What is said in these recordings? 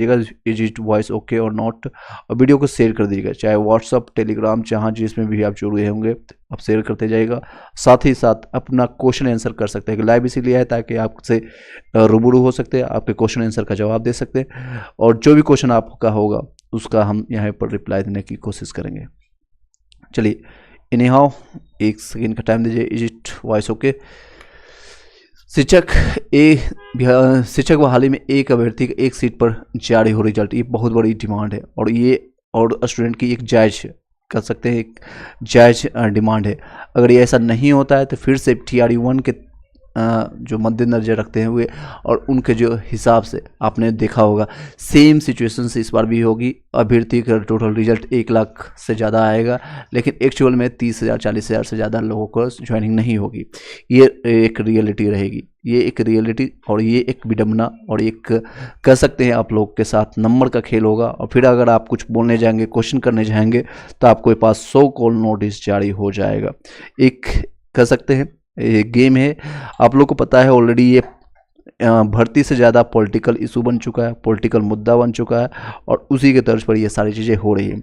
Is it voice okay और not, और video को शेयर कर दीजिएगा, चाहे व्हाट्सअप, टेलीग्राम, जहाँ जिसमें भी आप जुड़े होंगे आप शेयर करते जाइएगा। साथ ही साथ अपना क्वेश्चन आंसर कर सकते हैं, लाइव इसीलिए है ताकि आपसे रूबरू हो सकते हैं, आपके क्वेश्चन आंसर का जवाब दे सकते हैं, और जो भी क्वेश्चन आपका होगा उसका हम यहाँ पर रिप्लाई देने की कोशिश करेंगे। चलिए एनी हाउ 1 सेकेंड का टाइम दीजिए। Is it voice okay. शिक्षक बहाली में एक अभ्यर्थी का एक सीट पर जारी हो रिजल्ट, ये बहुत बड़ी डिमांड है, और स्टूडेंट की एक जायज कर सकते हैं, एक जायज डिमांड है। अगर ये ऐसा नहीं होता है तो फिर से TRE 1 के जो मद्देनजर रखते हैं हुए और उनके जो हिसाब से आपने देखा होगा सेम सिचुएशन से इस बार भी होगी। अभ्यर्थी का टोटल रिजल्ट 1 लाख से ज़्यादा आएगा, लेकिन एक्चुअल में 30,000 40,000 से ज़्यादा लोगों को ज्वाइनिंग नहीं होगी। ये एक रियलिटी रहेगी, ये एक रियलिटी और ये एक विडम्बना और एक कह सकते हैं आप लोग के साथ नंबर का खेल होगा। और फिर अगर आप कुछ बोलने जाएंगे, क्वेश्चन करने जाएंगे तो आपके पास 100 कॉल नोटिस जारी हो जाएगा। एक कह सकते हैं ये गेम है। आप लोग को पता है ऑलरेडी ये भर्ती से ज़्यादा पॉलिटिकल इशू बन चुका है, पॉलिटिकल मुद्दा बन चुका है, और उसी के तर्ज पर ये सारी चीज़ें हो रही हैं।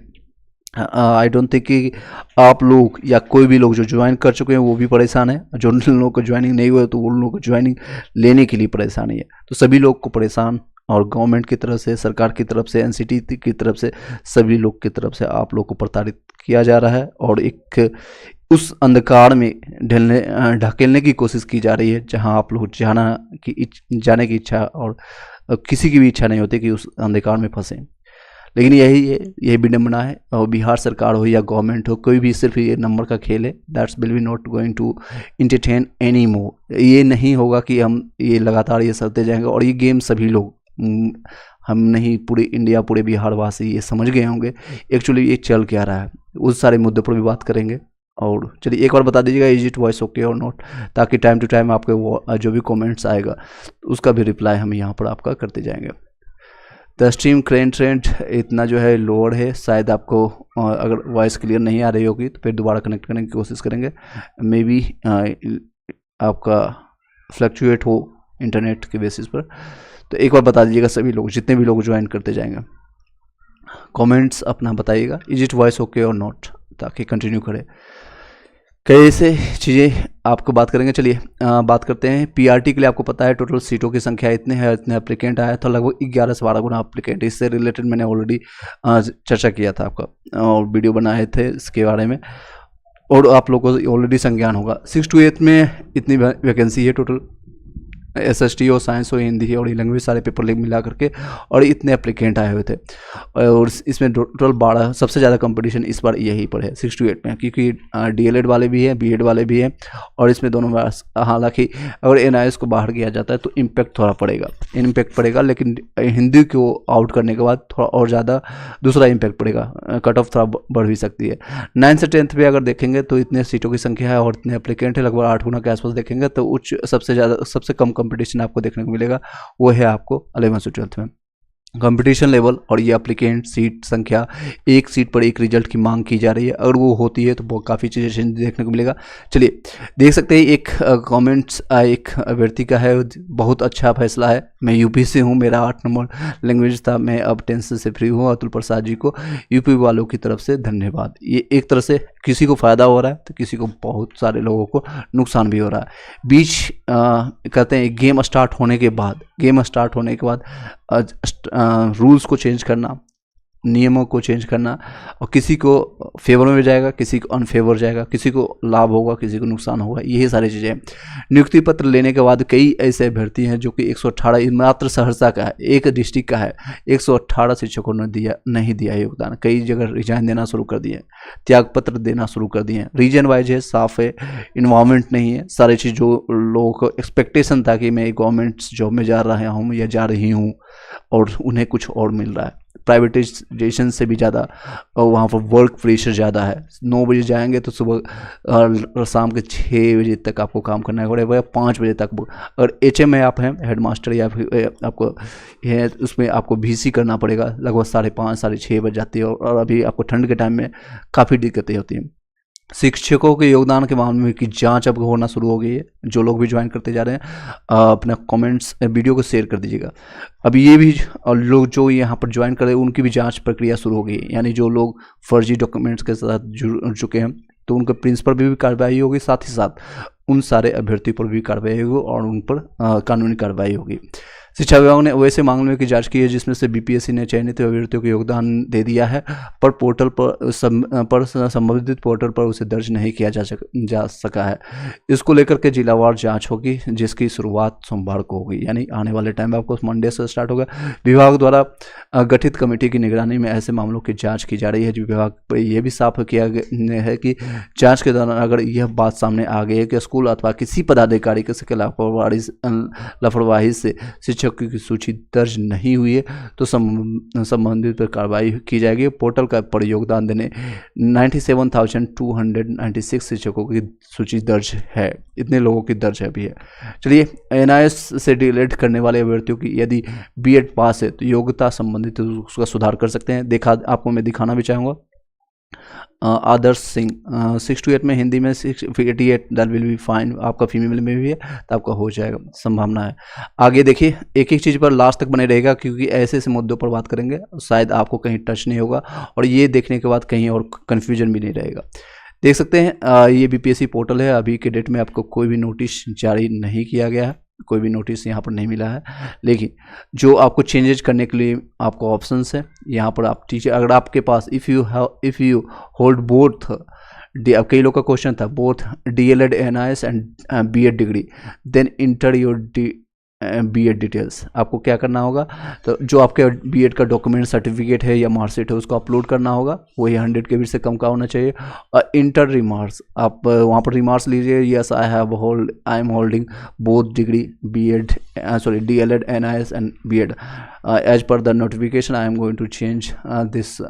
आई डोंट थिंक कि आप लोग या कोई भी लोग जो ज्वाइन कर चुके हैं वो भी परेशान है, जो लोगों को ज्वाइनिंग नहीं हुआ तो उन लोगों को ज्वाइनिंग लेने के लिए परेशानी है। तो सभी लोग को परेशान, और गवर्नमेंट की तरफ से, सरकार की तरफ से, NCT की तरफ से, सभी लोग की तरफ से आप लोग को प्रताड़ित किया जा रहा है, और एक उस अंधकार में ढकेलने की कोशिश की जा रही है जहां आप लोग जाने की इच्छा और किसी की भी इच्छा नहीं होती कि उस अंधकार में फंसें। लेकिन यही विडम्बना है, और बिहार सरकार हो या गवर्नमेंट हो, कोई भी सिर्फ ये नंबर का खेल है। That's will be not going to entertain any more. ये नहीं होगा कि हम ये लगातार ये चलते जाएंगे, और ये गेम सभी लोग, हम नहीं पूरे इंडिया, पूरे बिहार वासी ये समझ गए होंगे एक्चुअली ये चल क्या रहा है। उस सारे मुद्दों पर भी बात करेंगे। और चलिए एक बार बता दीजिएगा इज इट वॉइस ओके और नॉट, ताकि टाइम टू टाइम आपके जो भी कमेंट्स आएगा उसका भी रिप्लाई हम यहाँ पर आपका करते जाएंगे। द स्ट्रीम ट्रेंड इतना जो है लोअर है, शायद आपको अगर वॉइस क्लियर नहीं आ रही होगी तो फिर दोबारा कनेक्ट करने की कोशिश करेंगे। मे बी आपका फ्लक्चुएट हो इंटरनेट के बेसिस पर। तो एक बार बता दीजिएगा सभी लोग, जितने भी लोग ज्वाइन करते जाएंगे, कमेंट्स अपना बताइएगा इज इट वॉइस ओके और नॉट, ताकि कंटिन्यू करें। कैसे चीज़ें आपको बात करेंगे। चलिए बात करते हैं PRT के लिए। आपको पता है टोटल सीटों की संख्या इतने है, इतने एप्लीकेंट आया था, लगभग 11 से 12 गुना एप्लीकेंट। इससे रिलेटेड मैंने ऑलरेडी चर्चा किया था आपका, और वीडियो बनाए थे इसके बारे में, और आप लोगों को ऑलरेडी संज्ञान होगा। 6 to 8 में इतनी वैकेंसी है टोटल, SST हो, साइंस हो, हिंदी और लैंग्वेज सारे पेपर मिला करके, और इतने एप्लीकेंट आए हुए थे। और इसमें टोटल 12, सबसे ज़्यादा कंपटीशन इस बार यही पर है 6 to 8 में, क्योंकि DLED वाले भी हैं, BEd वाले भी हैं, और इसमें दोनों में हालांकि अगर NIS को बाहर किया जाता है तो इम्पैक्ट थोड़ा पड़ेगा, लेकिन हिंदी को आउट करने के बाद थोड़ा और ज़्यादा दूसरा इम्पैक्ट पड़ेगा, कट ऑफ थोड़ा बढ़ भी सकती है। 9 से 10th पे अगर देखेंगे तो इतने सीटों की संख्या है और इतने एप्लीकेंट है, लगभग 8 गुना के आसपास देखेंगे तो उच्च सबसे कम कंपटीशन आपको देखने को मिलेगा वो है आपको 11th से 12th में। कंपटीशन लेवल और ये एप्लीकेंट सीट संख्या, एक सीट पर एक रिजल्ट की मांग की जा रही है, अगर वो होती है तो काफ़ी चीज़ें देखने को मिलेगा। चलिए देख सकते हैं एक कमेंट्स एक अभ्यर्थी का है, बहुत अच्छा फैसला है, मैं यूपी से हूँ, मेरा 8 नंबर लैंग्वेज था, मैं अब टेंशन से फ्री हूँ। अतुल प्रसाद जी को यूपी वालों की तरफ से धन्यवाद। ये एक तरह से किसी को फ़ायदा हो रहा है तो किसी को, बहुत सारे लोगों को नुकसान भी हो रहा है। बीच कहते हैं गेम स्टार्ट होने के बाद रूल्स को चेंज करना, नियमों को चेंज करना, और किसी को फेवर में जाएगा, किसी को अनफेवर जाएगा, किसी को लाभ होगा, किसी को नुकसान होगा, यही सारी चीज़ें। नियुक्ति पत्र लेने के बाद कई ऐसे अभ्यर्थी हैं जो कि 118 मात्र सहरसा का है, एक डिस्ट्रिक्ट का है, 118 शिक्षकों ने नहीं दिया योगदान। कई जगह रिजाइन देना शुरू कर दिए, त्याग पत्र देना शुरू कर दिए। रीजन वाइज है, साफ है, इन्वायरमेंट नहीं है, सारी चीज़ जो लोगों को एक्सपेक्टेशन था कि मैं गवर्नमेंट जॉब में जा रहा हूँ या जा रही हूँ, और उन्हें कुछ और मिल रहा है। प्राइवेटाइजेशन से भी ज़्यादा वहाँ पर वर्क प्रेशर ज़्यादा है। 9 बजे जाएंगे तो सुबह शाम के 6 बजे तक आपको काम करना है, 5 बजे तक। अगर HM में आप हैं, हेड मास्टर, या फिर आपको है उसमें आपको VC करना पड़ेगा, लगभग 5:30 6 बज जाती है, और अभी आपको ठंड के टाइम में काफ़ी दिक्कतें होती हैं। शिक्षकों के योगदान के मामले में की जांच अब होना शुरू हो गई है। जो लोग भी ज्वाइन करते जा रहे हैं अपना कमेंट्स वीडियो को शेयर कर दीजिएगा। अब ये भी और लोग जो यहाँ पर ज्वाइन कर रहे हैं उनकी भी जांच प्रक्रिया शुरू हो गई है, यानी जो लोग फर्जी डॉक्यूमेंट्स के साथ जुड़ चुके हैं तो उनके प्रिंसिपल पर भी कार्रवाई होगी, साथ ही साथ उन सारे अभ्यर्थियों पर भी कार्रवाई होगी और उन पर कानूनी कार्रवाई होगी। शिक्षा विभाग ने वैसे मामलों की जांच की है जिसमें से बीपीएससी ने चयनित अभ्यर्थियों को योगदान दे दिया है पर पोर्टल पर संबंधित पोर्टल पर उसे दर्ज नहीं किया जा सका है। इसको लेकर के जिलावार जांच होगी जिसकी शुरुआत सोमवार को होगी, यानी आने वाले टाइम में आपको मंडे से स्टार्ट होगा। विभाग द्वारा गठित कमेटी की निगरानी में ऐसे मामलों की जाँच की जा रही है। विभाग पर यह भी साफ किया गया है कि जाँच के दौरान अगर यह बात सामने आ गई है कि स्कूल अथवा किसी पदाधिकारी के लापरवाही से शिक्षक की सूची दर्ज नहीं हुई है तो संबंधित पर कार्रवाई की जाएगी। पोर्टल का पर योगदान देने 97,296 शिक्षकों की सूची दर्ज है, इतने लोगों की दर्ज है अभी है। चलिए, एनआईएस से डीएलएड करने वाले अभ्यर्थियों की यदि बीएड पास है तो योग्यता संबंधित उसका सुधार कर सकते हैं। आपको मैं दिखाना भी चाहूँगा। आदर्श सिंह 6 to 8 में, हिंदी में 88 दैट विल बी फाइन। आपका फीमेल में भी है तो आपका हो जाएगा, संभावना है। आगे देखिए, एक एक चीज़ पर लास्ट तक बने रहेगा क्योंकि ऐसे ऐसे मुद्दों पर बात करेंगे शायद आपको कहीं टच नहीं होगा और ये देखने के बाद कहीं और कन्फ्यूजन भी नहीं रहेगा। देख सकते हैं ये बीपीएससी पोर्टल है। अभी के डेट में आपको कोई भी नोटिस जारी नहीं किया गया है, कोई भी नोटिस यहाँ पर नहीं मिला है, लेकिन जो आपको चेंजेज करने के लिए आपको ऑप्शंस है यहाँ पर। आप टीचर अगर आपके पास इफ़ यू होल्ड बोथ, कई लोग का क्वेश्चन था both DElEd NIS and BEd degree then enter your BEd details. आपको क्या करना होगा, तो जो आपके बीएड का डॉक्यूमेंट सर्टिफिकेट है या मार्कशीट है उसको अपलोड करना होगा, वही 100 KB से कम का होना चाहिए। और इंटर रिमार्क्स, आप वहाँ पर रिमार्क्स लीजिए, yes I am holding both degree DElEd NIS and BEd as per the notification I am going to change this.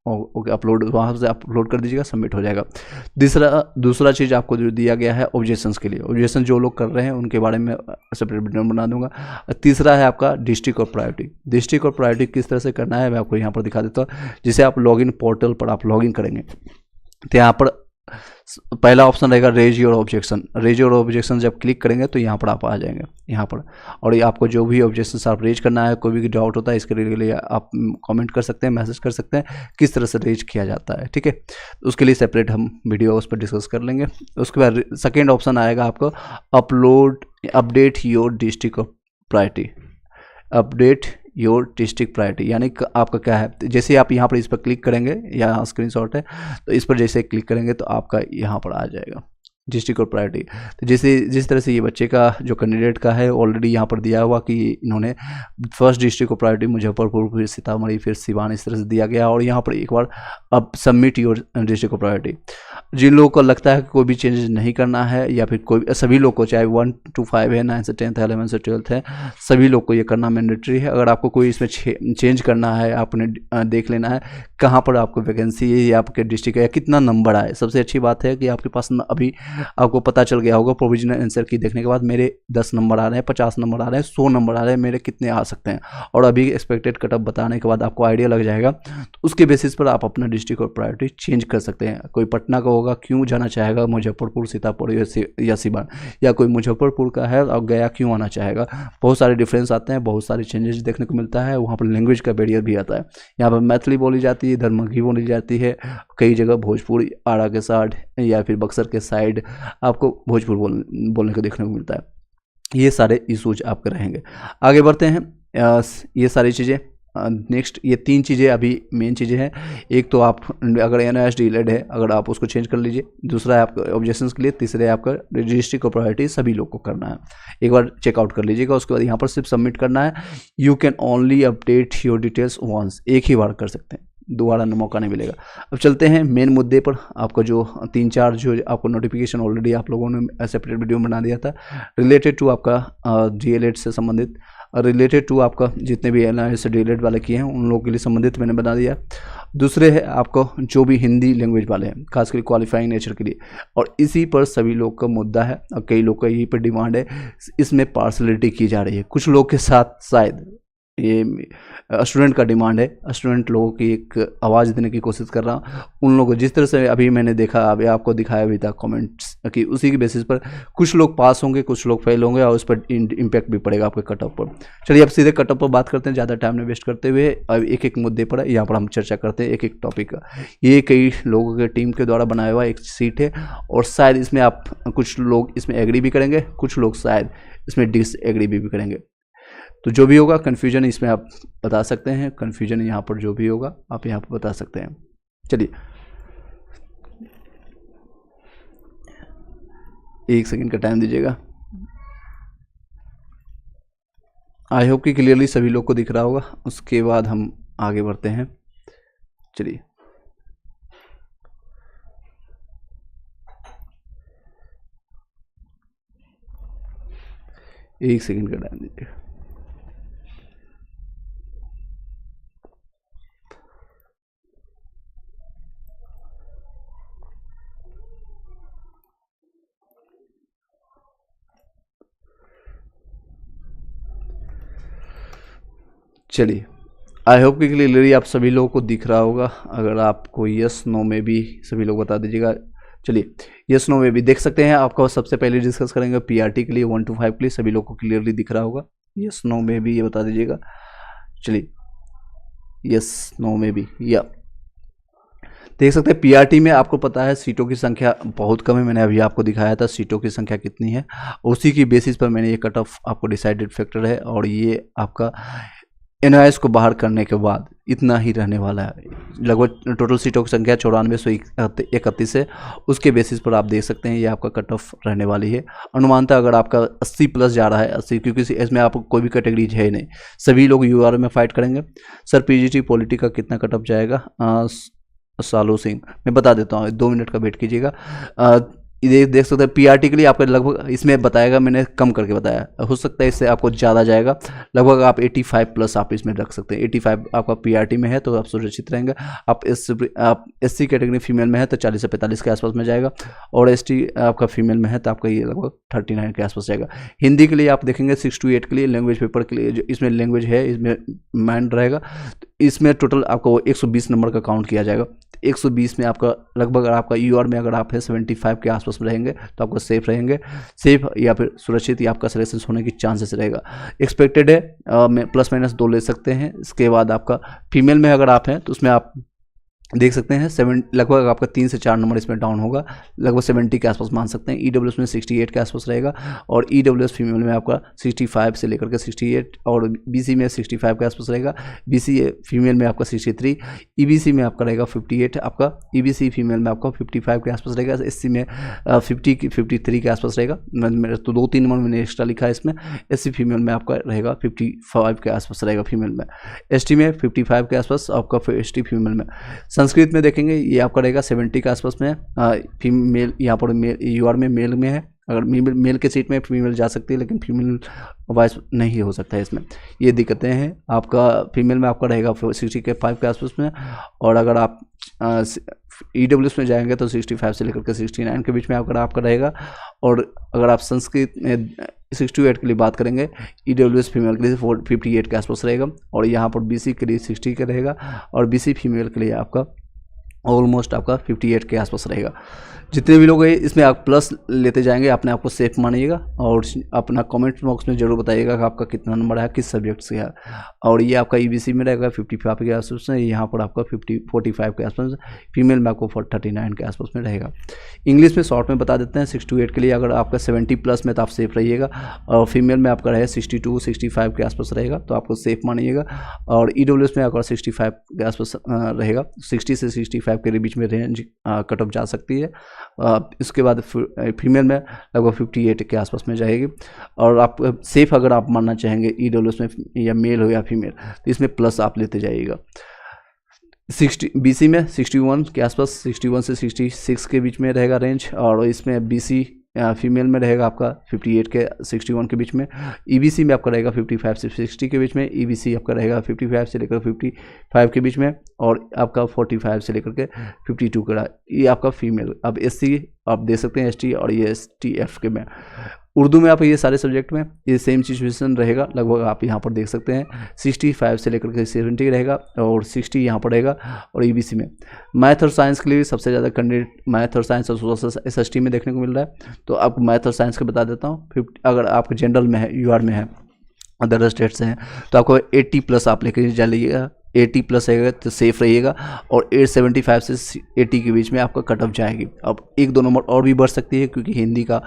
Okay, upload वहाँ से अपलोड कर दीजिएगा, सबमिट हो जाएगा। दूसरा चीज़ आपको जो दिया गया है ऑब्जेक्शंस के लिए, ऑब्जेक्शन जो लोग कर रहे हैं उनके बारे में सेपरेट वीडियो बना दूंगा। तीसरा है आपका डिस्ट्रिक्ट और प्रायोरिटी। डिस्ट्रिक्ट और प्रायोरिटी किस तरह से करना है मैं आपको यहाँ पर दिखा देता हूँ। जिसे आप लॉगिन पोर्टल पर आप लॉगिन करेंगे तो यहाँ पर पहला ऑप्शन रहेगा raise your objection. Raise your objection जब क्लिक करेंगे तो यहाँ पर आप आ जाएंगे यहाँ पर, और ये आपको जो भी ऑब्जेक्शन आप रेज करना है, कोई भी डाउट होता है इसके लिए आप कमेंट कर सकते हैं, मैसेज कर सकते हैं किस तरह से रेज किया जाता है, ठीक है। उसके लिए सेपरेट हम वीडियो उस पर डिस्कस कर लेंगे। उसके बाद सेकेंड ऑप्शन आएगा आपको update your district of priority. Update your district priority यानी आपका क्या है, जैसे आप यहाँ पर इस पर क्लिक करेंगे, यहाँ स्क्रीनशॉट है तो इस पर जैसे क्लिक करेंगे तो आपका यहाँ पर आ जाएगा डिस्ट्रिक्ट और प्रायोरिटी। तो जिस तरह से ये बच्चे का जो कैंडिडेट का है ऑलरेडी यहाँ पर दिया हुआ कि इन्होंने फर्स्ट डिस्ट्रिक्ट और प्रायोरिटी मुजफ्फरपुर, फिर सीतामढ़ी, फिर सिवान, इस तरह से दिया गया। और यहाँ पर एक बार अब सबमिट योर डिस्ट्रिक्ट और प्रायोरिटी। जिन लोगों को लगता है कि कोई भी चेंज नहीं करना है या फिर कोई सभी लोग को, चाहे 1 to 5 है, 9 से 10th है, 11 से 12th है, सभी लोग को ये करना मैंडेटरी है। अगर आपको कोई इसमें चेंज करना है, आपने देख लेना है कहाँ पर आपको वैकेंसी है या आपके डिस्ट्रिक्ट है या कितना नंबर आए। सबसे अच्छी बात है कि आपके पास अभी आपको पता चल गया होगा प्रोविजनल आंसर की देखने के बाद मेरे 10 नंबर आ रहे हैं, 50 नंबर आ रहे हैं, 100 नंबर आ रहे हैं, मेरे कितने आ सकते हैं, और अभी एक्सपेक्टेड कटअप बताने के बाद आपको आइडिया लग जाएगा। तो उसके बेसिस पर आप अपना डिस्ट्रिक्ट और प्रायोरिटी चेंज कर सकते हैं। कोई पटना का होगा, क्यों जाना चाहेगा मुजफ्फरपुर, सीतापुर या सिवान, या कोई मुजफ्फरपुर का है और गया क्यों आना चाहेगा। बहुत सारे डिफरेंस आते हैं, बहुत सारे चेंजेस देखने को मिलता है। वहाँ पर लैंग्वेज का बैरियर भी आता है। यहाँ पर मैथिली बोली जाती है, इधर मगही बोली जाती है, कई जगह भोजपुरी आड़ा के साइड या फिर बक्सर के साइड आपको भोजपुर बोलने को देखने को मिलता है। ये सारे इशूज आपके रहेंगे। आगे बढ़ते हैं। ये सारी चीज़ें नेक्स्ट, ये 3 चीज़ें अभी मेन चीज़ें हैं। एक तो आप अगर एनआईएस डीएलएड है, अगर आप उसको चेंज कर लीजिए। दूसरा है आपका ऑब्जेक्शंस के लिए। तीसरा है आपका डिस्ट्रिक्ट और प्रायोरिटी, सभी लोग को करना है। एक बार चेकआउट कर लीजिएगा, उसके बाद यहाँ पर सिर्फ सबमिट करना है। You can only update your details once, एक ही बार कर सकते हैं, दोबारा मौका नहीं मिलेगा। अब चलते हैं मेन मुद्दे पर। आपको जो 3-4 जो आपको नोटिफिकेशन ऑलरेडी आप लोगों ने सेपरेट वीडियो बना दिया था रिलेटेड टू आपका डीएलएड से संबंधित, रिलेटेड टू आपका जितने भी एनआईएस डीएलएड वाले किए हैं उन लोगों के लिए संबंधित मैंने बना दिया। दूसरे है आपको जो भी हिंदी लैंग्वेज वाले हैं, खासकर क्वालिफाइंग नेचर के लिए, और इसी पर सभी लोग का मुद्दा है और कई लोग का यही पर डिमांड है। इसमें पार्शलिटी की जा रही है, कुछ लोग के साथ शायद ये स्टूडेंट का डिमांड है, स्टूडेंट लोगों की एक आवाज़ देने की कोशिश कर रहा हूँ। उन लोगों को जिस तरह से अभी मैंने देखा, अभी आपको दिखाया भी था कमेंट्स कि उसी के बेसिस पर कुछ लोग पास होंगे, कुछ लोग फेल होंगे और उस पर इम्पैक्ट भी पड़ेगा आपके कट ऑफ पर। चलिए अब सीधे कट ऑफ पर बात करते हैं, ज़्यादा टाइम नहीं वेस्ट करते हुए। अब एक एक मुद्दे पर यहाँ पर हम चर्चा करते हैं, एक एक टॉपिक का। ये कई लोगों के टीम के द्वारा बनाया हुआ एक सीट है और शायद इसमें आप कुछ लोग इसमें एग्री भी करेंगे, कुछ लोग शायद इसमें डिसएग्री भी करेंगे। तो जो भी होगा कन्फ्यूजन इसमें आप बता सकते हैं, कन्फ्यूजन यहाँ पर जो भी होगा आप यहाँ पर बता सकते हैं। चलिए 1 सेकंड का टाइम दीजिएगा। आई होप कि क्लियरली सभी लोग को दिख रहा होगा, उसके बाद हम आगे बढ़ते हैं। चलिए एक सेकंड का टाइम दीजिएगा। चलिए आई होप कि क्लियरली आप सभी लोगों को दिख रहा होगा। अगर आपको यस नो में भी सभी लोग बता दीजिएगा। चलिए यस नो में भी देख सकते हैं। आपको सबसे पहले डिस्कस करेंगे पीआरटी के लिए 1 to 5 के लिए, सभी लोग को क्लियरली दिख रहा होगा। यस नो में भी ये बता दीजिएगा। चलिए यस नो में भी या देख सकते हैं पीआरटी में आपको पता है सीटों की संख्या बहुत कम है। मैंने अभी आपको दिखाया था सीटों की संख्या कितनी है, उसी की बेसिस पर मैंने ये कट ऑफ आपको डिसाइडेड फैक्टर है और ये आपका एनआईएस को बाहर करने के बाद इतना ही रहने वाला है। लगभग टोटल सीटों की संख्या 9431 है, उसके बेसिस पर आप देख सकते हैं ये आपका कट ऑफ रहने वाली है। अनुमानतः अगर आपका 80 प्लस जा रहा है, 80, क्योंकि इसमें आपको कोई भी कैटेगरीज है नहीं, सभी लोग यूआर में फाइट करेंगे। सर पीजीटी पॉलिटी का कितना कट ऑफ जाएगा? सालू सिंह मैं बता देता हूँ, 2 मिनट का वेट कीजिएगा। ये देख सकते हैं पीआरटी के लिए आपका लगभग इसमें बताएगा, मैंने कम करके बताया, हो सकता है इससे आपको ज़्यादा जाएगा। लगभग आप 85 प्लस आप इसमें रख सकते हैं। 85 आपका पीआरटी में है तो आप सुरक्षित रहेंगे। आप एससी कैटेगरी फीमेल में है तो 40 से 45 के आसपास में जाएगा और एसटी आपका फीमेल में है तो आपका ये लगभग 39 के आसपास जाएगा। हिंदी के लिए आप देखेंगे 6 to 8 के लिए लैंग्वेज पेपर के लिए जो इसमें लैंग्वेज है इसमें माइंड रहेगा, इसमें टोटल आपको 120 नंबर का काउंट किया जाएगा। 120 में आपका लगभग आपका यूआर में अगर आप है 75 के आसपास में रहेंगे तो आपको सेफ रहेंगे, सेफ या फिर सुरक्षित या आपका सिलेक्शन होने की चांसेस रहेगा। एक्सपेक्टेड है प्लस माइनस 2 ले सकते हैं। इसके बाद आपका फीमेल में अगर आप हैं तो उसमें आप देख सकते हैं लगभग आपका 3 से 4 नंबर इसमें डाउन होगा, लगभग 70 के आसपास मान सकते हैं। ईडब्ल्यूएस में 68 के आसपास रहेगा और ईडब्ल्यूएस फीमेल में आपका 65 से लेकर के 68 और बीसी में 65 के आसपास रहेगा। बीसी फीमेल में आपका 63, ईबीसी में आपका रहेगा 58, आपका ईबीसी फीमेल में आपका 55 के आसपास रहेगा। एससी में 53 के आसपास रहेगा। मेरे तो 2-3 नंबर मैंने एक्स्ट्रा लिखा है इसमें। एससी फीमेल में आपका रहेगा 55 के आसपास रहेगा फीमेल में। एसटी में 55 के आसपास आपका एसटी फीमेल में। संस्कृत में देखेंगे ये आपका रहेगा 70 के आसपास में। फीमेल यहाँ पर मेल यूआर में मेल में है, अगर मेल के सीट में फीमेल जा सकती है लेकिन फीमेल वॉइस नहीं हो सकता है इसमें, ये दिक्कतें हैं। आपका फीमेल में आपका रहेगा 65 के आसपास में और अगर आप ईडब्ल्यूएस में जाएंगे तो 65 से लेकर के 69 के बीच में आपका रहेगा। और अगर आप संस्कृत में 6 to 8 के लिए बात करेंगे, ईडब्ल्यूएस फीमेल के लिए 58 के आसपास रहेगा और यहाँ पर बीसी के लिए 60 का रहेगा और बीसी फीमेल के लिए आपका ऑलमोस्ट आपका 58 के आसपास रहेगा। जितने भी लोग हैं इसमें आप प्लस लेते जाएंगे, अपने आप को सेफ मानिएगा और अपना कमेंट बॉक्स में जरूर बताइएगा कि आपका कितना नंबर है, किस सब्जेक्ट से है। और ये आपका ईबीसी में रहेगा 55 के आसपास में, यहाँ पर आपका 45 के आसपास, फीमेल में आपको 39 के आसपास में रहेगा। इंग्लिश में शॉर्ट में बता देते हैं 6 to 8 के लिए अगर आपका 70 प्लस में तो आप सेफ रहिएगा और फीमेल में आपका रहेगा 62-65 के आसपास रहेगा तो आपको सेफ मानिएगा। और ईडब्ल्यूएस में आपका 65 के आसपास रहेगा, 60 से 65 के बीच में रेंज कट ऑफ जा सकती है। इसके बाद फीमेल में लगभग 58 के आसपास में जाएगी। और आप सेफ अगर आप मानना चाहेंगे ईडब्ल्यूएस में या मेल हो या फीमेल तो इसमें प्लस आप लेते जाइएगा। 60 बीसी में 61 के आसपास, 61 से 66 के बीच में रहेगा रेंज और इसमें बीसी फीमेल में रहेगा आपका 58 के 61 के बीच में। ईबीसी में आपका रहेगा 55 से 60 के बीच में। ईबीसी आपका रहेगा 55 से लेकर 55 के बीच में और आपका 45 से लेकर के 52 का, ये आपका फीमेल। अब एससी आप देख सकते हैं ST और ये STF के में। उर्दू में आप ये सारे सब्जेक्ट में ये सेम सिचुएशन रहेगा लगभग, आप यहाँ पर देख सकते हैं 65 से लेकर के 70 रहेगा और 60 यहाँ पर रहेगा। और EBC में मैथ और साइंस के लिए सबसे ज़्यादा कैंडिडेट मैथ और साइंस और सोशल SST में देखने को मिल रहा है। तो आपको मैथ और साइंस का बता देता हूँ। 50 अगर आपको जनरल में है, UR में है, अदर स्टेट्स हैं, तो आपको 80+ आप लेकर चलिएगा। 80+ रहेगा तो सेफ रहिएगा। और 875 से 80 के बीच में आपका कट ऑफ जाएगी। अब 1-2 नंबर और भी बढ़ सकती है क्योंकि हिंदी का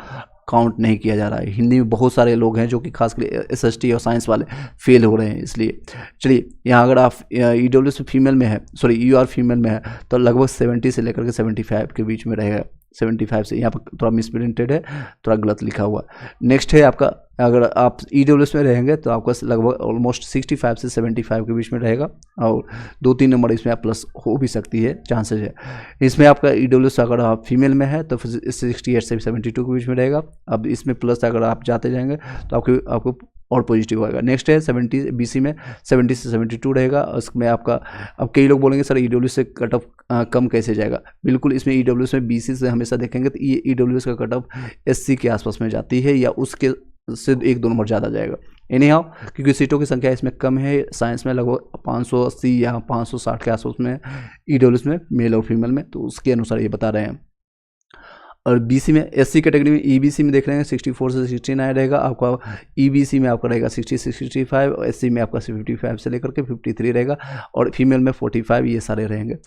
काउंट नहीं किया जा रहा है। हिंदी में बहुत सारे लोग हैं जो कि खास कर SST और साइंस वाले फेल हो रहे हैं। इसलिए चलिए यहाँ अगर आप EWS फीमेल में है, सॉरी UR फीमेल में है, तो लगभग 70 से लेकर के 75 के बीच में रहेगा। 75 से यहाँ पर थोड़ा मिसप्रिंटेड है, थोड़ा गलत लिखा हुआ। नेक्स्ट है आपका, अगर आप EWS में रहेंगे तो आपका लगभग ऑलमोस्ट 65 से 75 के बीच में रहेगा। और 2-3 नंबर इसमें आप प्लस हो भी सकती है, चांसेस है। इसमें आपका EWS अगर आप फीमेल में है तो 68 से 72 के बीच में रहेगा। अब इसमें प्लस अगर आप जाते जाएंगे तो आपको और पॉजिटिव होगा। नेक्स्ट है 70 BC में 70 से 72 रहेगा। उसमें आपका, अब कई लोग बोलेंगे सर EWS से कट ऑफ कम कैसे जाएगा। बिल्कुल, इसमें EWS में BC से हमेशा देखेंगे तो ये EWS का कट ऑफ SC के आसपास में जाती है या उसके से 1-2 नंबर ज़्यादा जाएगा। एनी हाउ, क्योंकि सीटों की संख्या इसमें कम है। साइंस में लगभग 580 या 560 के आसपास में EWS में मेल और फीमेल में, तो उसके अनुसार ये बता रहे हैं। और BC में SC कैटेगरी में EBC में देख रहे हैं 64 से 69 रहेगा आपका। EBC में आपका रहेगा 60 से 65 और SC में आपका 55 से लेकर के 53 रहेगा और फीमेल में 45, ये सारे रहेंगे।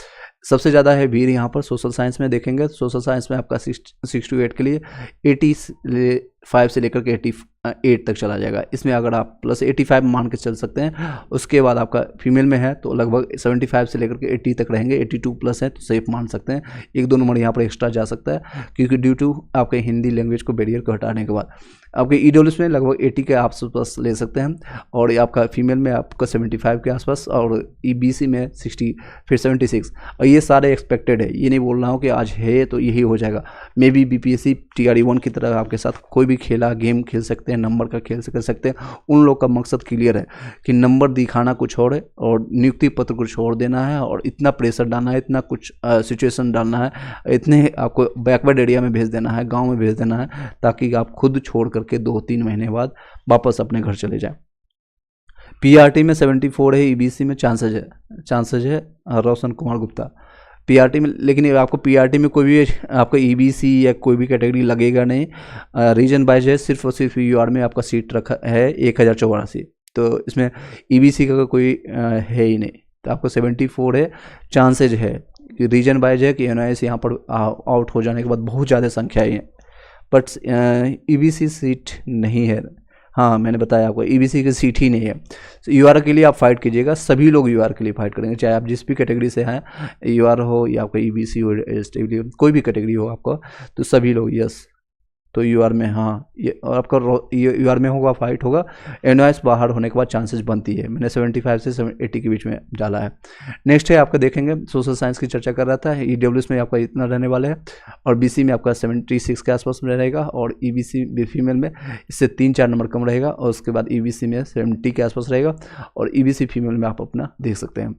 सबसे ज़्यादा है भीड़ यहाँ पर सोशल साइंस में देखेंगे। सोशल साइंस में आपका 6 to 8 के लिए 85 से लेकर के 88 तक चला जाएगा। इसमें अगर आप प्लस 85 मान के चल सकते हैं। उसके बाद आपका फीमेल में है तो लगभग 75 से लेकर के 80 तक रहेंगे। 82+ है तो सेफ मान सकते हैं। 1-2 नंबर यहाँ पर एक्स्ट्रा जा सकता है क्योंकि ड्यू टू आपके हिंदी लैंग्वेज को बैरियर को हटाने के बाद आपके EWS में लगभग 80 के आसपास ले सकते हैं। और आपका फीमेल में आपका 75 के आसपास और EBC में 60 फिर 76। और ये सारे एक्सपेक्टेड है, ये नहीं बोल रहा हूँ कि आज है तो यही हो जाएगा। मे बी BPSC TRE1 की तरह आपके साथ कोई भी गेम खेल सकते हैं, नंबर का खेल कर सकते हैं। उन लोग का मकसद क्लियर है कि नंबर दिखाना कुछ और है और नियुक्ति पत्र कुछ और देना है और इतना प्रेशर डालना है, इतना कुछ सिचुएशन डालना है, इतने आपको बैकवर्ड एरिया में भेज देना है, गाँव में भेज देना है, ताकि आप खुद छोड़ करके 2-3 महीने बाद वापस अपने घर चले जाएं। PRT में 74 है, EBC में चांसेज है रोशन कुमार गुप्ता PRT में। लेकिन आपको PRT में कोई भी आपका EBC या कोई भी कैटेगरी लगेगा नहीं, रीजन वाइज है। सिर्फ और सिर्फ UR में आपका सीट रखा है 1084, तो इसमें EBC का कोई है ही नहीं। तो आपको 74 है, चांसेज है। रीजन वाइज है कि NIS यहाँ पर आउट हो जाने के बाद बहुत ज़्यादा संख्या है, बट EBC सीट नहीं है। हाँ, मैंने बताया आपको EBC की सीट ही नहीं है। तो UR के लिए आप फाइट कीजिएगा, सभी लोग UR के लिए फाइट करेंगे, चाहे आप जिस भी कैटेगरी से हैं, UR हो या आपका EBC हो, ST कोई भी कैटेगरी हो आपको, तो सभी लोग यस। तो UR में हाँ, ये और आपका UR में होगा, फाइट होगा। NIS बाहर होने के बाद चांसेस बनती है। मैंने 75 से 80 के बीच में डाला है। नेक्स्ट है आपका देखेंगे, सोशल साइंस की चर्चा कर रहा था। EWS में आपका इतना रहने वाला है और BC में आपका 76 के आसपास में रहेगा और EBC फीमेल में इससे 3-4 नंबर कम रहेगा और उसके बाद EBC में 70 के आसपास रहेगा और EBC फीमेल में आप अपना देख सकते हैं।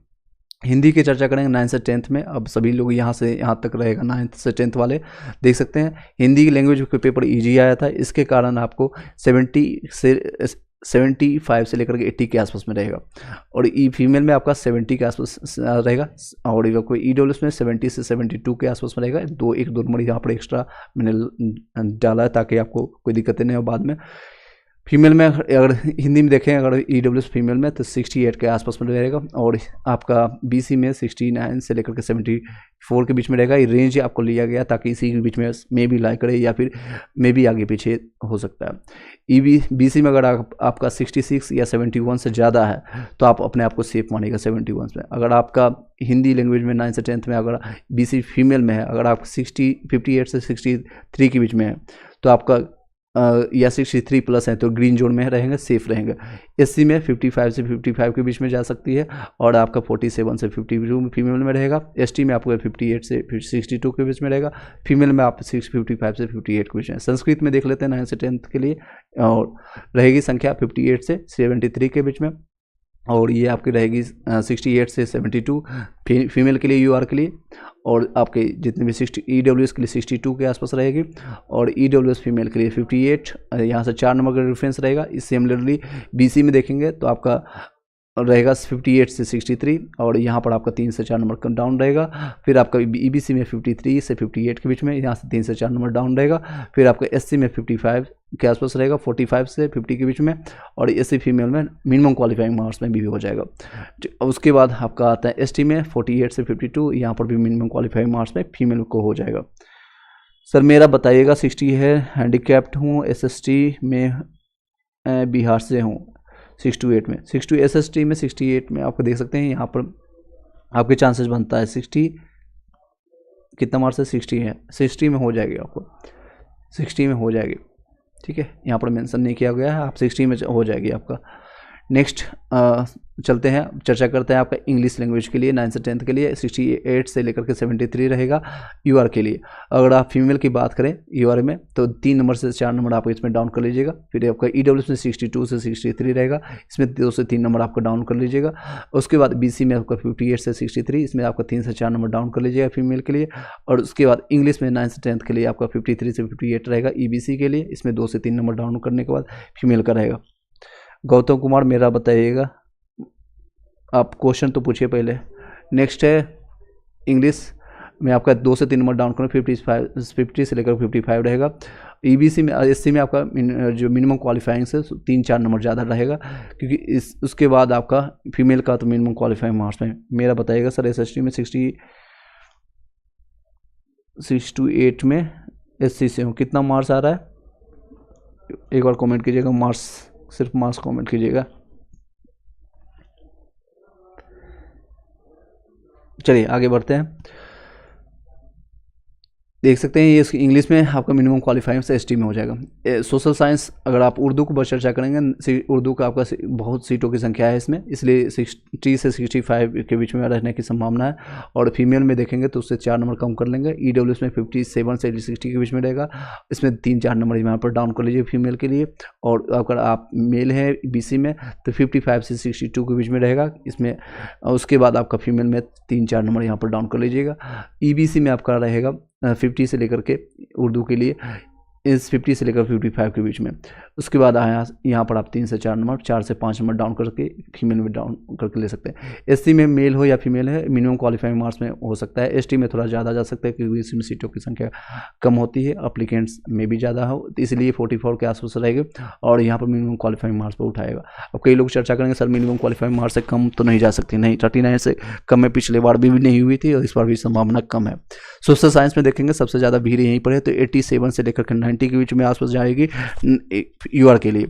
हिंदी की चर्चा करेंगे 9 से 10th में। अब सभी लोग यहाँ से यहाँ तक रहेगा, 9th से 10th वाले देख सकते हैं। हिंदी की लैंग्वेज का पेपर इजी आया था, इसके कारण आपको 75 से लेकर के 80 के आसपास में रहेगा और फीमेल में आपका 70 के आसपास रहेगा और कोई EWS में 70 से 72 के आसपास में रहेगा। 1-2 नंबर यहाँ पर एक्स्ट्रा मैंने डाला है ताकि आपको कोई दिक्कतें नहीं हो बाद में। फीमेल में अगर हिंदी में देखें, अगर EWS फीमेल में तो 68 के आसपास में रहेगा और आपका BC में 69 से लेकर के 74 के बीच में रहेगा। ये रेंज आपको लिया गया ताकि इसी के बीच में भी लाई करे या फिर मे भी आगे पीछे हो सकता है। BC में अगर आपका 66 या 71 से ज़्यादा है तो आप अपने आप को सेफ मानेगा 71 में। अगर आपका हिंदी लैंग्वेज में 9 से 10th में अगर BC फीमेल में है, अगर आप 58 से 63 के बीच में है तो आपका या 63+ है तो ग्रीन जोन में रहेंगे, सेफ रहेंगे। SC में 55 से 55 के बीच में जा सकती है और आपका 47 से 52 फीमेल में रहेगा। ST में आपको 58 से 62 के बीच में रहेगा। फीमेल में आप 55 से 58 के बीच में। संस्कृत में देख लेते हैं 9 से 10th के लिए और रहेगी संख्या 58 से 73 के बीच में। और ये आपकी रहेगी 68 से 72 फीमेल के लिए, यूआर के लिए। और आपके जितने भी 60 ईडब्ल्यूएस के लिए 62 के आसपास रहेगी, और ईडब्ल्यूएस फीमेल के लिए 58, यहाँ से 4 नंबर का डिफरेंस रहेगा। इस सिमिलरली बीसी में देखेंगे तो आपका रहेगा 58 से 63, और यहाँ पर आपका 3 से 4 नंबर का डाउन रहेगा। फिर आपका ईबीसी में 53 से 58 के बीच में, यहाँ से 3 से 4 नंबर डाउन रहेगा। फिर आपका एससी में 55 के आसपास रहेगा, 45 से 50 के बीच में। और एससी फीमेल में मिनिमम क्वालिफाइंग मार्क्स में भी हो जाएगा। उसके बाद आपका आता है एसटी में 48 से 52, यहाँ पर भी मिनिमम क्वालिफाइंग मार्क्स में फीमेल को हो जाएगा। सर मेरा बताइएगा 60 है, हैंडीकैप्ड हूँ, एसएसटी में बिहार से हूँ। 6 to 8 में 6 to SST में 68 में आपको देख सकते हैं, यहाँ पर आपके चांसेस बनता है 60, कितना मार्क्स है 60 है, 60 में हो जाएगी, आपको 60 में हो जाएगी। ठीक है, यहाँ पर मेंशन नहीं किया गया है, आप 60 में हो जाएगी आपका। नेक्स्ट चलते हैं, चर्चा करते हैं आपका इंग्लिश लैंग्वेज के लिए 9 से 10 के लिए 68 से लेकर के 73 रहेगा यूआर के लिए। अगर आप फीमेल की बात करें यूआर में तो 3 नंबर से 4 नंबर आप इसमें डाउन कर लीजिएगा। फिर आपका ईडब्ल्यूएस में 62 से 63 रहेगा, इसमें 2 से 3 नंबर आपका डाउन कर लीजिएगा। उसके बाद बीसी में आपका 58 से 63, इसमें आपका 3 से 4 नंबर डाउन कर लीजिएगा फीमेल के लिए। और उसके बाद इंग्लिश में 9 से 10 के लिए आपका 53 से 58 रहेगा ईबीसी के लिए, इसमें 2 से 3 नंबर डाउन करने के बाद फीमेल का रहेगा। गौतम कुमार मेरा बताइएगा, आप क्वेश्चन तो पूछिए पहले। नेक्स्ट है इंग्लिश में आपका 2 से 3 नंबर डाउन करो, 50 से लेकर 55 रहेगा। ईबीसी में एससी में आपका जो मिनिमम क्वालिफाइंग से 3-4 नंबर ज़्यादा रहेगा, क्योंकि उसके बाद आपका फीमेल का तो मिनिमम क्वालिफाइंग मार्क्स में। मेरा बताइएगा सर एसएसटी में 6 to 8 में एससी से हूँ, कितना मार्क्स आ रहा है? एक बार कमेंट कीजिएगा, मार्क्स सिर्फ मार्क्स कमेंट कीजिएगा। चलिए आगे बढ़ते हैं। देख सकते हैं ये इंग्लिश में आपका मिनिमम क्वालिफाइंग से एसटी में हो जाएगा। सोशल साइंस अगर आप उर्दू को बस चर्चा करेंगे, उर्दू का आपका बहुत सीटों की संख्या है इसमें, इसलिए 60 से 65 के बीच में रहने की संभावना है। और फीमेल में देखेंगे तो उससे 4 नंबर कम कर लेंगे। ईडब्ल्यूएस में 57 से 60 के बीच में रहेगा, इसमें 3-4 नंबर यहाँ पर डाउन कर लीजिए फीमेल के लिए। और अगर आप मेल हैं बीसी में तो 55 से 62 के बीच में रहेगा, इसमें उसके बाद आपका फीमेल में 3-4 नंबर यहाँ पर डाउन कर लीजिएगा। ईबीसी में आपका रहेगा 50 से लेकर के उर्दू के लिए इस 50 से लेकर 55 के बीच में। उसके बाद आया यहाँ पर आप 3 से 4 नंबर, 4 से 5 नंबर डाउन करके फीमेल में डाउन करके ले सकते हैं। एससी में मेल हो या फीमेल है मिनिमम क्वालिफाइंग मार्क्स में हो सकता है। एसटी में थोड़ा ज़्यादा जा सकता है क्योंकि इसमें सीटों की संख्या कम होती है, अप्लीकेंट्स में भी ज़्यादा हो, इसलिए 44 के आसपास रहेगा और यहाँ पर मिनिमम क्वालिफाइंग मार्क्स पर उठाएगा। अब कई लोग चर्चा करेंगे सर मिनिमम क्वालिफाइंग मार्क्स से कम तो नहीं जा सकती, नहीं 39 से कम में पिछले बार भी नहीं हुई थी और इस बार भी संभावना कम है। सोशल साइंस में देखेंगे सबसे ज़्यादा भीड़ यहीं पर है, तो 87 से लेकर के 90 के बीच में आसपास जाएगी यूआर के लिए।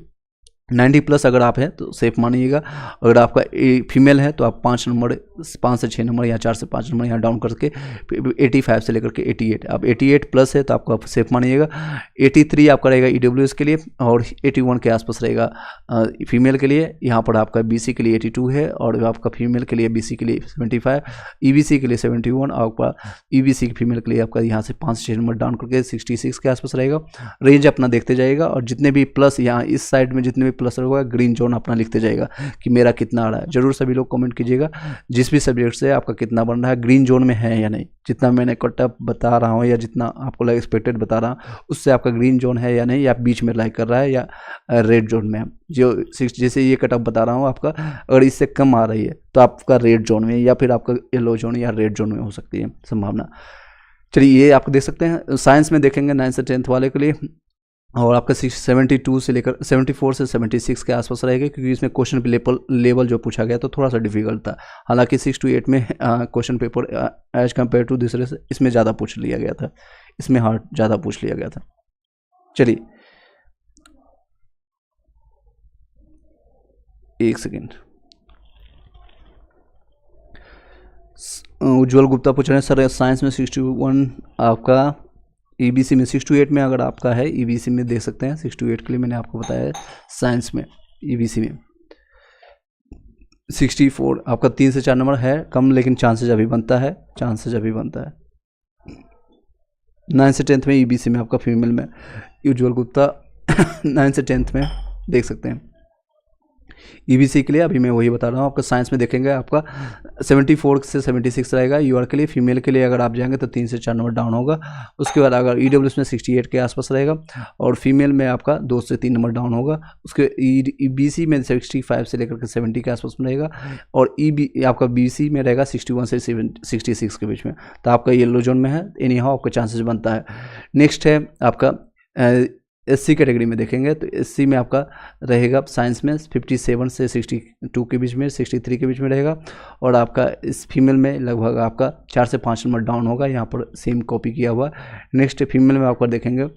90+ अगर आप हैं तो सेफ मानिएगा। अगर आपका फीमेल है तो आप 5 से 6 नंबर या 4 से 5 नंबर यहाँ डाउन करके 85 से लेकर के 88, आप 88+ है तो आपको आप सेफ मानिएगा। 83 आपका रहेगा ईडब्ल्यूएस के लिए और 81 के आसपास रहेगा फीमेल के लिए। यहाँ पर आपका बीसी के लिए 82 है और आपका फीमेल के लिए बीसी के लिए 75, ईबीसी के लिए 71 और आपका ईबीसी फीमेल के लिए आपका यहाँ से 5 से 6 नंबर डाउन करके 66 के आसपास रहेगा। रेंज अपना देखते जाएगा और जितने भी प्लस यहाँ इस साइड में जितने प्लस होगा ग्रीन जोन अपना लिखते जाएगा कि मेरा कितना आ रहा है। जरूर सभी लोग कमेंट कीजिएगा जिस भी सब्जेक्ट से आपका कितना बन रहा है, ग्रीन जोन में है या नहीं। जितना मैंने कटअप बता रहा हूँ या जितना आपको एक्सपेक्टेड बता रहा हूँ उससे आपका ग्रीन जोन है या नहीं, या बीच में लाइक कर रहा है या रेड जोन में है। जो जैसे ये कटअप बता रहा हूँ आपका अगर इससे कम आ रही है तो आपका रेड जोन में या फिर आपका येलो जोन या रेड जोन में हो सकती है संभावना। चलिए ये आपको देख सकते हैं। साइंस में देखेंगे 9 से 10 वाले के लिए और आपका 72 से लेकर 74 से 76 के आसपास रहेगा, क्योंकि इसमें क्वेश्चन लेवल जो पूछा गया तो थोड़ा सा डिफिकल्ट था। हालांकि 6 to 8 में question paper as compare to दूसरे से इसमें ज़्यादा पूछ लिया गया था, इसमें हार्ड ज़्यादा पूछ लिया गया था। चलिए एक सेकेंड, उज्ज्वल गुप्ता पूछ रहे हैं सर साइंस में 61 आपका ईबीसी में 6 to 8 में अगर आपका है ईबीसी में देख सकते हैं 6 to 8 के लिए मैंने आपको बताया है। साइंस में ईबीसी में 64 आपका 3 से 4 नंबर है कम, लेकिन चांसेज अभी बनता है, 9 से 10th में ईबीसी में आपका फीमेल में उज्ज्वल गुप्ता 9 से 10th में देख सकते हैं। ईबीसी के लिए अभी मैं वही बता रहा हूँ। आपका साइंस में देखेंगे आपका 74 से 76 रहेगा यूआर के लिए। फीमेल के लिए अगर आप जाएंगे तो 3 से 4 नंबर डाउन होगा। उसके बाद अगर ईडब्ल्यूएस में 68 के आसपास रहेगा और फीमेल में आपका 2 से 3 नंबर डाउन होगा। उसके ईबीसी में 65 से लेकर के 70 के आसपास में रहेगा और आपका बीसी में रहेगा 61 से 66 के बीच में। तो आपका येलो जोन में है, एनी हाउ आपका चांसेस बनता है। नेक्स्ट है आपका एससी कैटेगरी में देखेंगे तो एससी में आपका रहेगा साइंस में 57 से 62 के बीच में, 63 के बीच में रहेगा और आपका इस फीमेल में लगभग आपका 4 से 5 नंबर डाउन होगा। यहाँ पर सेम कॉपी किया हुआ। नेक्स्ट फीमेल में आपका देखेंगे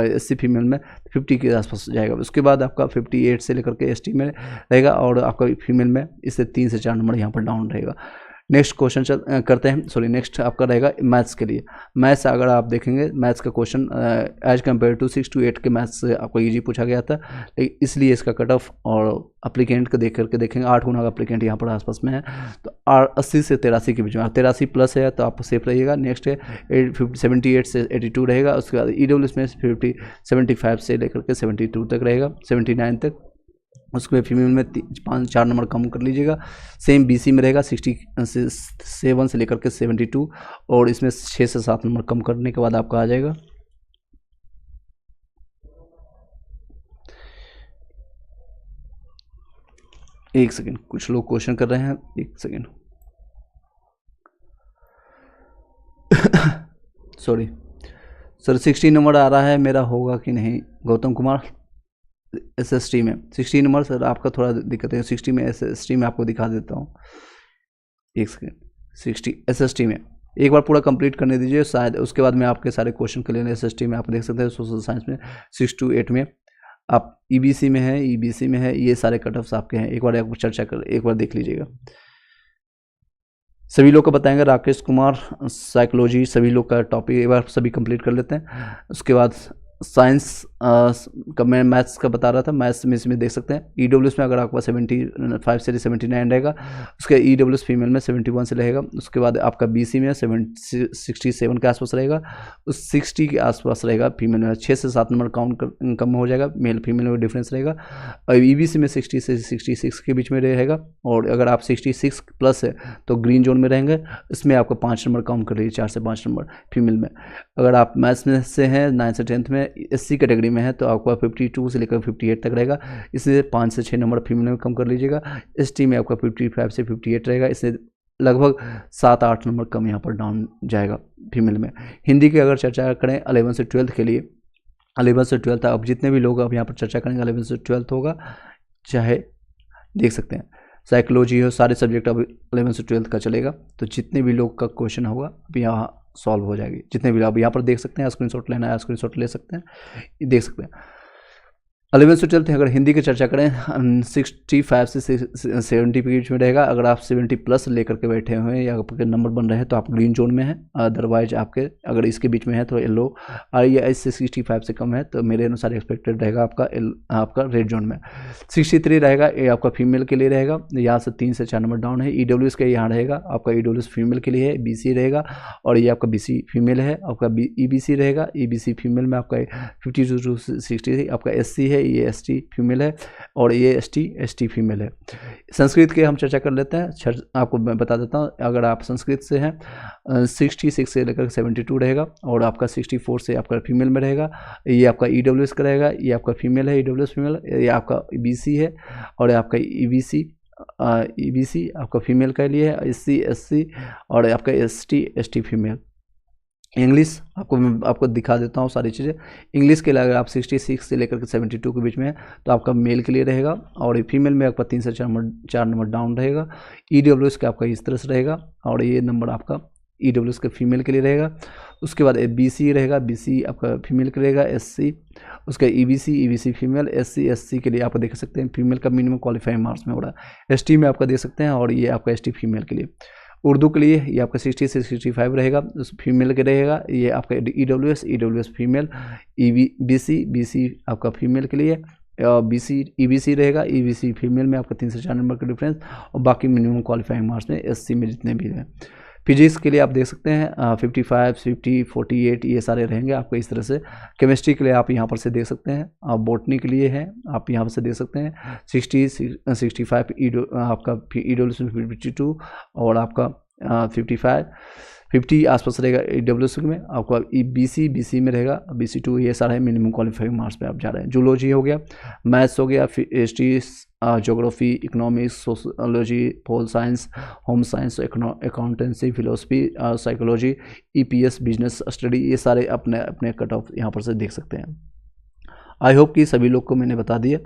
एससी फीमेल में 50 के आसपास जाएगा। उसके बाद आपका 58 से लेकर के एसटी में रहेगा और आपका फीमेल में इससे 3 से 4 नंबर यहाँ पर डाउन रहेगा। नेक्स्ट क्वेश्चन करते हैं। सॉरी, नेक्स्ट आपका रहेगा मैथ्स के लिए। मैथ्स अगर आप देखेंगे मैथ्स का question as compare to 6 to 8 के मैथ्स से आपको ईजी पूछा गया था, लेकिन इसलिए इसका कट ऑफ और अप्लीकेंट को देख करके देखेंगे 8 गुना का अप्लीकेंट यहाँ पर आसपास में है तो 80 से 83 के बीच में, 83 प्लस है तो आप सेफ रहिएगा। नेक्स्ट है 78 से 82 रहेगा। उसके बाद ईडब्ल्यूएस में 75 से लेकर के 72 तक रहेगा, 79 तक। उसके बाद फीमेल में 5-4 नंबर कम कर लीजिएगा। सेम बीसी में रहेगा 67 से लेकर के 72 और इसमें 6 से 7 नंबर कम करने के बाद आपका आ जाएगा एक सेकेंड, कुछ लोग क्वेश्चन कर रहे हैं, एक सेकेंड सॉरी सर 60 नंबर आ रहा है मेरा, होगा कि नहीं? गौतम कुमार एसएसटी में 60 नंबर सर आपका थोड़ा दिक्कत है। 60 में एसएसटी में आपको दिखा देता हूँ, एक सेकेंड। 60 एसएसटी में एक बार पूरा कंप्लीट करने दीजिए, शायद उसके बाद मैं आपके सारे क्वेश्चन के लिए एसएसटी में आप देख सकते हैं। सोशल साइंस में 6 to 8 में आप ईबीसी में है, ईबीसी में है, ये सारे कट ऑफ्स आपके हैं। एक बार आप चर्चा कर एक बार देख लीजिएगा। सभी लोग को बताएंगे। राकेश कुमार साइकोलॉजी, सभी लोग का टॉपिक एक बार सभी कंप्लीट कर लेते हैं। उसके बाद साइंस का मैं मैथ्स का बता रहा था, मैथ्स में इसमें देख सकते हैं। ईडब्ल्यूएस में अगर आपका 75 से 79 रहेगा, उसके ईडब्ल्यूएस फीमेल में 71 से रहेगा। उसके बाद आपका बीसी में 67 के आसपास रहेगा, उस 60 के आसपास रहेगा फीमेल में। 6 से 7 नंबर काउंट कम हो जाएगा, मेल फीमेल में डिफरेंस रहेगा। और ईबीसी में 60 से 66 के बीच में रहेगा और अगर आप 66 प्लस है तो ग्रीन जोन में रहेंगे। इसमें आपको 5 नंबर काउंट कर लीजिए, 4 से 5 नंबर फीमेल में। अगर आप मैथ्स में से हैं 9 से 10th में एससी कैटेगरी में है तो आपका 52 से लेकर 58 तक रहेगा। इससे 5 से 6 नंबर फीमेल में कम कर लीजिएगा। एसटी में आपका 55 से 58 रहेगा, इससे लगभग 7-8 नंबर कम यहाँ पर डाउन जाएगा फीमेल में। हिंदी की अगर चर्चा करें 11 से 12th के लिए, 11 से 12th आप जितने भी लोग अब यहाँ पर चर्चा करेंगे 11 से 12th होगा, चाहे देख सकते हैं साइकोलॉजी हो, सारे सब्जेक्ट अब 11 से 12th का चलेगा। तो जितने भी लोग का क्वेश्चन होगा अब यहाँ सॉल्व हो जाएगी। जितने भी आप यहाँ पर देख सकते हैं, स्क्रीनशॉट लेना है स्क्रीनशॉट ले सकते हैं, देख सकते हैं। 11 से 12th अगर हिंदी की चर्चा करें 65 से 70 के बीच में रहेगा। अगर आप 70 प्लस लेकर के बैठे हुए हैं या आपके नंबर बन रहे हैं तो आप ग्रीन जोन में हैं, अदरवाइज आपके अगर इसके बीच में है तो येलो, और ये इससे 65 से कम है तो मेरे अनुसार एक्सपेक्टेड रहेगा आपका रेड जोन में। 63 रहेगा, ये आपका फीमेल के लिए रहेगा, यहाँ से 3 से 4 नंबर डाउन है। ईडब्ल्यूएस का यहाँ रहेगा, आपका ईडब्ल्यूएस फीमेल के लिए है, बीसी रहेगा और ये आपका बीसी फीमेल है। आपका ईबीसी रहेगा, ईबीसी फीमेल में आपका 52 to 60 आपका एससी है, ये एसटी फीमेल है और ये एसटी फीमेल है। संस्कृत के हम चर्चा कर लेते हैं, आपको मैं बता देता हूँ। अगर आप संस्कृत से हैं 66 से लेकर 72 रहेगा और आपका 64 से आपका फीमेल में रहेगा। ये आपका ईडब्ल्यूएस का रहेगा, ये आपका फीमेल है, ईडब्ल्यूएस फीमेल, ये आपका बीसी है और आपका ईबीसी आपका फीमेल के लिए है, एससी और आपका एसटी फीमेल। इंग्लिश आपको दिखा देता हूँ सारी चीज़ें। इंग्लिश के लिए अगर आप 66 से लेकर के 72 के बीच में है तो आपका मेल के लिए रहेगा और फीमेल में आपका 3 से 4 नंबर डाउन रहेगा। ईडब्ल्यूएस का आपका इस तरह से रहेगा और ये नंबर आपका ईडब्ल्यूएस के फीमेल के लिए रहेगा। उसके बाद बीसी रहेगा, बीसी आपका फीमेल के रहेगा, एससी उसका ईबीसी फीमेल, एससी के लिए आप देख सकते हैं फीमेल का मिनिमम क्वालिफाइंग मार्क्स में हो रहा है। एसटी में आपका देख सकते हैं और ये आपका एसटी फीमेल के लिए। उर्दू के लिए ये आपका 60 से 65 रहेगा, उस फीमेल के रहेगा। ये आपका ईडब्ल्यूएस फीमेल, बीसी आपका फीमेल के लिए, ईबीसी रहेगा, ईबीसी फीमेल में आपका 3 से 4 नंबर का डिफरेंस और बाकी मिनिमम क्वालिफाइंग मार्क्स में एससी में जितने भी हैं। फिजिक्स के लिए आप देख सकते हैं 55, 50, 48 ये सारे रहेंगे आपको इस तरह से। केमिस्ट्री के लिए आप यहाँ पर से देख सकते हैं, बॉटनी के लिए है आप यहाँ पर से देख सकते हैं 60, 65 आपका EWS में 52 और आपका 55, 50 आसपास रहेगा EWS में आपका BC में रहेगा BC2। ये सारे मिनिमम क्वालिफाइंग मार्क्स पे आप जा रहे हैं। जूलॉजी हो गया, मैथ्स हो गया, history, geography, economics, sociology, pol science, home science, accountancy, philosophy, psychology, EPS, business study, ये सारे अपने अपने कट ऑफ यहाँ पर से देख सकते हैं। आई होप कि सभी लोग को मैंने बता दिया।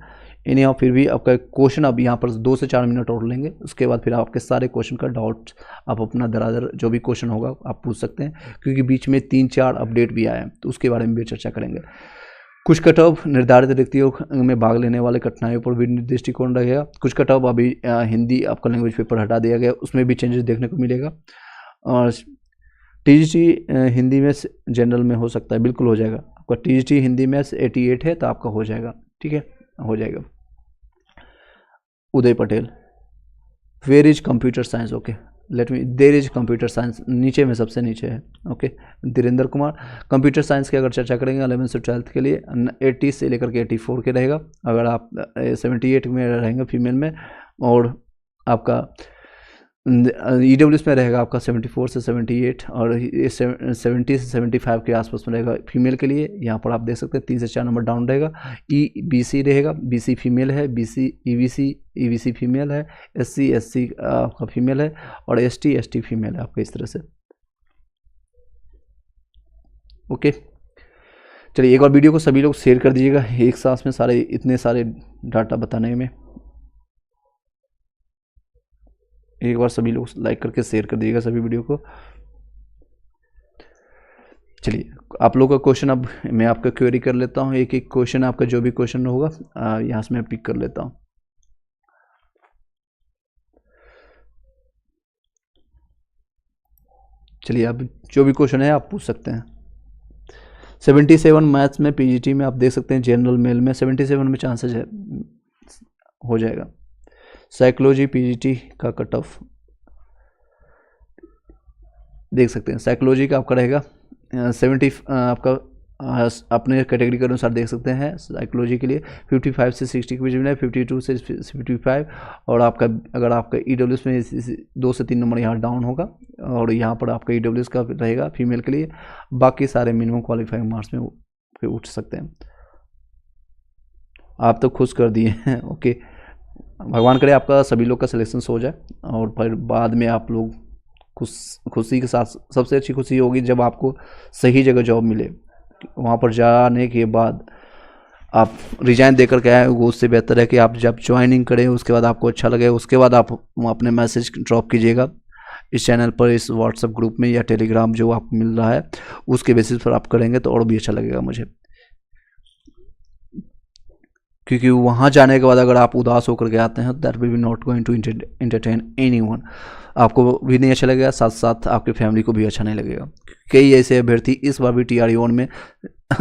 इन्हें फिर भी आपका क्वेश्चन अब यहाँ पर 2 से 4 मिनट और लेंगे, उसके बाद फिर आपके सारे क्वेश्चन का डाउट आप अपना दरादर जो भी क्वेश्चन होगा आप पूछ सकते हैं, क्योंकि बीच में 3-4 अपडेट भी आए हैं तो उसके बारे में भी चर्चा करेंगे। कुछ कट ऑफ निर्धारित रिक्तियों में भाग लेने वाले कठिनाइयों पर भी दृष्टिकोण रहेगा। कुछ कट ऑफ अभी हिंदी आपका लैंग्वेज पेपर हटा दिया गया, उसमें भी चेंजेस देखने को मिलेगा। और TGT हिंदी में जनरल में हो सकता है, बिल्कुल हो जाएगा आपका। TGT हिंदी में 88 है तो आपका हो जाएगा, ठीक है, हो जाएगा। Uday Patel, where is computer science, okay let me, there is computer science नीचे में सबसे नीचे है, okay. Dhirendra Kumar, computer science की अगर चर्चा करेंगे 11 से 12 के लिए 80 से लेकर के 84 के रहेगा। अगर आप 78 में रहेंगे फीमेल में, और आपका EWS में रहेगा आपका 74 से 78, और 70 से 75 के आसपास में रहेगा फीमेल के लिए। यहाँ पर आप देख सकते हैं 3 से 4 नंबर डाउन रहेगा। BC रहेगा, BC फीमेल है, BC EVC फीमेल है, SC आपका फीमेल है, और ST फीमेल है आपका, इस तरह से, ओके। चलिए एक और वीडियो को सभी लोग शेयर कर दीजिएगा एक साथ में, सारे इतने सारे डाटा बताने में। एक बार सभी लोग लाइक करके शेयर कर दीजिएगा सभी वीडियो को। चलिए आप लोगों का क्वेश्चन अब मैं आपका क्वेरी कर लेता हूँ, एक एक क्वेश्चन आपका जो भी क्वेश्चन होगा यहाँ से मैं पिक कर लेता हूँ। चलिए अब जो भी क्वेश्चन है आप पूछ सकते हैं। 77 मैथ्स में PGT में आप देख सकते हैं, जनरल मेल में 77 में चांसेस है, हो जाएगा। साइकोलॉजी PGT का कट ऑफ देख सकते हैं, साइकोलॉजी का आपका रहेगा 70 आपका अपने कैटेगरी के अनुसार देख सकते हैं। साइकोलॉजी के लिए 55 से 60 के बीच में है, 52 से 55, और आपका अगर आपका EWS में 2 से 3 नंबर यहाँ डाउन होगा, और यहाँ पर आपका EWS का रहेगा फीमेल के लिए। बाकी सारे मिनिमम क्वालिफाइंग मार्क्स में फिर उठ सकते हैं। आप तो खुश कर दिए हैं, ओके। भगवान करे आपका सभी लोग का सिलेक्शन हो जाए, और फिर बाद में आप लोग खुशी के साथ, सबसे अच्छी खुशी होगी जब आपको सही जगह जॉब मिले। वहाँ पर जाने के बाद आप रिजाइन देकर के आए, वो उससे बेहतर है कि आप जब ज्वाइनिंग करें उसके बाद आपको अच्छा लगे, उसके बाद आप अपने मैसेज ड्रॉप कीजिएगा इस चैनल पर, इस व्हाट्सएप ग्रुप में या टेलीग्राम जो आपको मिल रहा है उसके बेसिस पर आप करेंगे तो और भी अच्छा लगेगा मुझे। क्योंकि वहाँ जाने के बाद अगर आप उदास होकर के आते हैं, that will be not going to entertain anyone, आपको भी नहीं अच्छा लगेगा, साथ साथ आपकी फैमिली को भी अच्छा नहीं लगेगा। कई ऐसे अभ्यर्थी इस बार भी TRE-1 में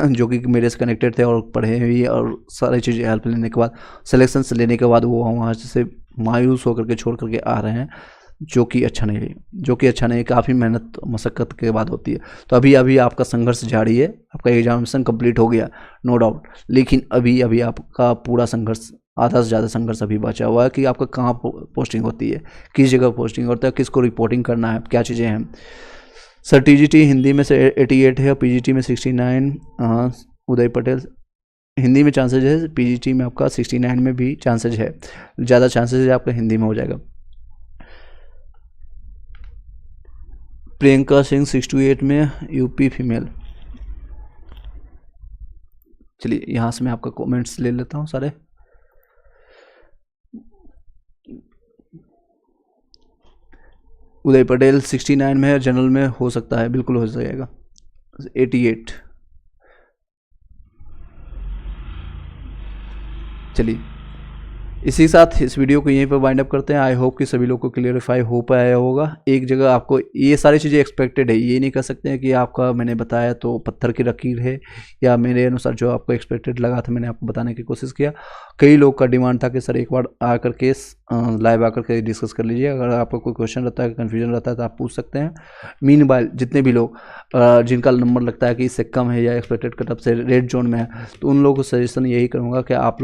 जो कि मेरे से कनेक्टेड थे और पढ़े हुए और सारी चीज़ें हेल्प लेने के बाद, सिलेक्शंस लेने के बाद वो वहाँ से मायूस होकर के छोड़ करके आ रहे हैं, जो कि अच्छा नहीं है, जो कि अच्छा नहीं है। काफ़ी मेहनत मशक्क़त के बाद होती है। तो अभी आपका संघर्ष जारी है, आपका एग्जामिनेशन कंप्लीट हो गया नो डाउट, लेकिन अभी आपका पूरा संघर्ष, आधा से ज़्यादा संघर्ष अभी बचा हुआ है कि आपका कहाँ पोस्टिंग होती है, किस जगह पोस्टिंग होता है, किसको रिपोर्टिंग करना है, क्या चीज़ें हैं। सर TGT हिंदी में से 88 है, PGT में 69। उदय पटेल, हिंदी में चांसेज है, PGT में आपका 69 में भी चांसेज है, ज़्यादा चांसेज है आपका हिंदी में हो जाएगा। प्रियंका सिंह 68 में, UP फीमेल। चलिए यहाँ से मैं आपका कमेंट्स ले लेता हूँ सारे। उदय पटेल 69 में है, जनरल में हो सकता है, बिल्कुल हो जाएगा। 88, चलिए इसी साथ इस वीडियो को यहीं पर वाइंड अप करते हैं। आई होप कि सभी लोग को क्लियरिफाई हो पाया होगा। एक जगह आपको ये सारी चीज़ें एक्सपेक्टेड है, ये नहीं कह सकते हैं कि आपका मैंने बताया तो पत्थर की लकीर है, या मेरे अनुसार जो आपको एक्सपेक्टेड लगा था मैंने आपको बताने की कोशिश किया। कई लोग का डिमांड था कि सर एक बार आकर के लाइव आकर के डिस्कस कर लीजिए। अगर आपको कोई क्वेश्चन रहता है, कन्फ्यूजन रहता है तो आप पूछ सकते हैं। मीनवाइल जितने भी लोग जिनका नंबर लगता है कि इससे कम है या एक्सपेक्टेड कटअप से रेड जोन में है, तो उन लोगों को सजेशन यही करूँगा कि आप लोग